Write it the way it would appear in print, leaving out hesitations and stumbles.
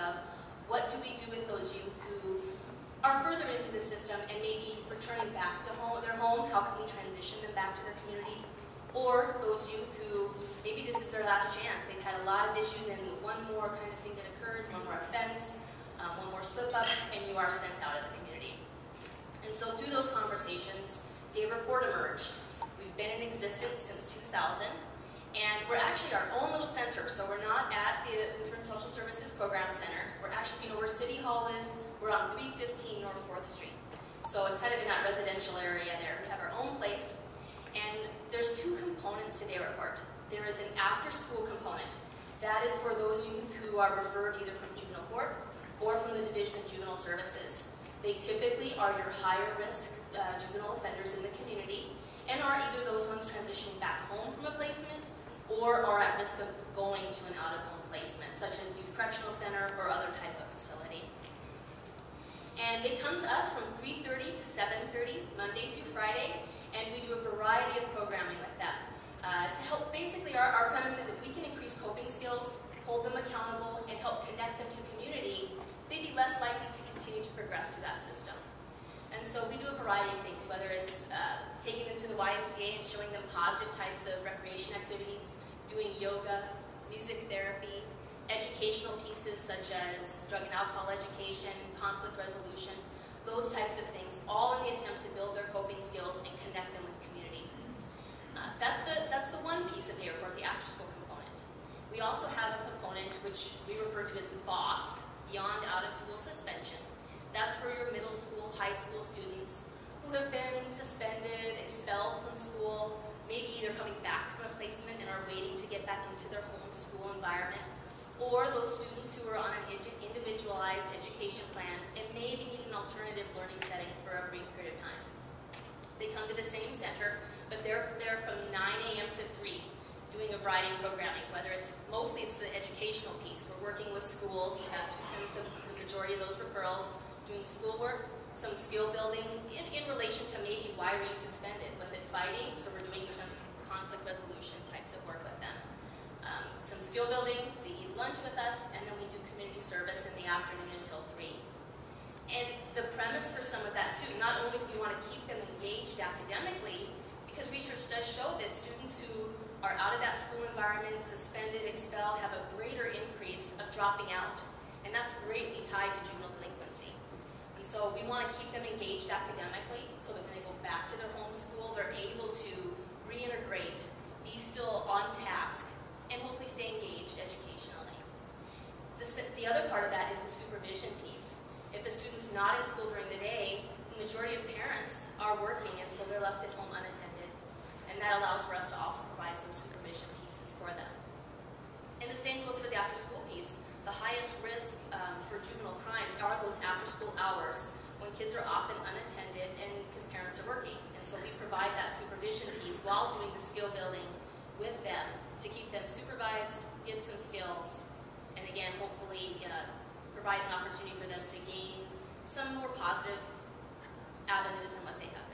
of what do we do with those youth who are further into the system and maybe returning back to their home, how can we transition them back to their community? Or those youth who, maybe this is their last chance, they've had a lot of issues and one more kind of thing that occurs, one more offense, one more slip up, and you are sent out of the community. And so through those conversations, Day Report emerged. We've been in existence since 2000, and we're actually our own little center, so we're not at the Lutheran Social Services Program Center. We're actually, where City Hall is, we're on 315 North 4th Street. So it's kind of in that residential area there. We have our own place, and there's two components to Day Report. There is an after-school component. That is for those youth who are referred either from juvenile court or from the Division of Juvenile Services. They typically are your higher risk juvenile offenders in the community and are either those ones transitioning back home from a placement or are at risk of going to an out-of-home placement, such as Youth Correctional Center or other type of facility. And they come to us from 3:30 to 7:30, Monday through Friday, and we do a variety of programming with them. To help, basically our premise is if we can increase coping skills, hold them accountable, and help connect them to community, they'd be less likely to continue to progress through that system. And so we do a variety of things, whether it's taking them to the YMCA and showing them positive types of recreation activities, doing yoga, music therapy, educational pieces such as drug and alcohol education, conflict resolution, those types of things, all in the attempt to build their coping skills and connect them with community. That's the one piece of Day Report, the after-school component. We also have a component which we refer to as BOSS, Beyond Out-of-School Suspension. That's for your middle school, high school students who have been suspended, expelled from school, maybe either coming back from a placement and are waiting to get back into their home school environment, or those students who are on an individualized education plan and maybe need an alternative learning setting for a brief period of time. They come to the same center, but they're there from 9 a.m. to 3, doing a variety of programming, whether mostly it's the educational piece. We're working with schools, that's who sends the majority of those referrals, doing schoolwork, some skill building in relation to maybe why were you suspended? Was it fighting? So we're doing some conflict resolution types of work with them. Some skill building, they eat lunch with us, and then we do community service in the afternoon until 3. And the premise for some of that too, not only do we want to keep them engaged academically, because research does show that students who are out of that school environment, suspended, expelled, have a greater increase of dropping out. And that's greatly tied to juvenile delinquency. And so we want to keep them engaged academically so that when they go back to their home school, they're able to reintegrate, be still on task, and hopefully stay engaged educationally. The other part of that is the supervision piece. If a student's not in school during the day, the majority of parents are working, and so they're left at home unattended. And that allows for us to also provide some supervision pieces for them. And the same goes for the after-school piece. The highest risk for juvenile crime are those after-school hours when kids are often unattended and because parents are working. And so we provide that supervision piece while doing the skill building with them to keep them supervised, give some skills, and again, hopefully provide an opportunity for them to gain some more positive avenues than what they have.